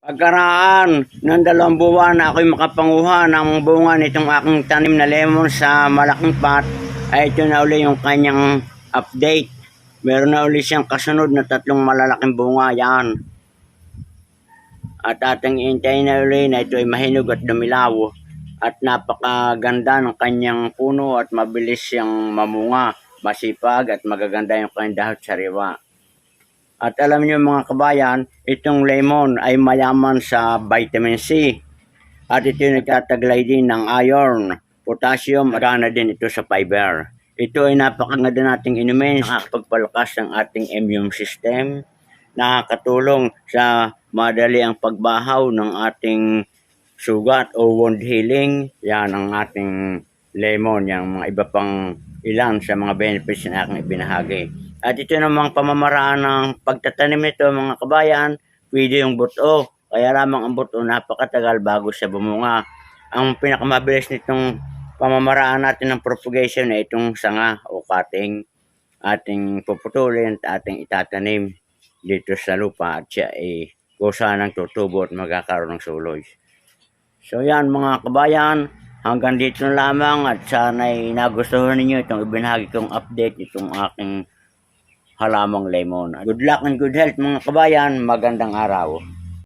Pagkaraan ng 2 buwan na ako'y makapanguha ng bunga nitong aking tanim na lemon sa malaking pot, ay ito na uli yung kanyang update. Meron na uli siyang kasunod na 3 malalaking bunga yan. At ating iintayin na uli na ito ay mahinog at dumilaw. At napakaganda ng kanyang puno at mabilis siyang mamunga, masipag at magaganda yung kanyang dahot sariwa. At alam niyo mga kabayan, itong lemon ay mayaman sa vitamin C. At ito ay nagtataglay din ng iron, potassium, at gana din ito sa fiber. Ito ay napakaganda nating inumin, nakakapagpalakas ng ating immune system, nakakatulong sa madali ang pagbahaw ng ating sugat o wound healing. Yan ang ating lemon, yung mga iba pang ilan sa mga benefits na aking ibinahagi. At ito namang pamamaraan ng pagtatanim nito mga kabayan, pwede yung buto. Kaya lamang ang buto napakatagal bago siya bumunga. Ang pinakamabilis nitong pamamaraan natin ng propagation ay itong sanga o cutting. Ating puputulin at ating itatanim dito sa lupa at siya ay kusa ng tutubo at magkakaroon ng suloy. So yan mga kabayan, hanggang dito na lamang at sana'y nagustuhan ninyo itong ibinahagi kong update itong aking halamang lemon. Good luck and good health mga kabayan, magandang araw.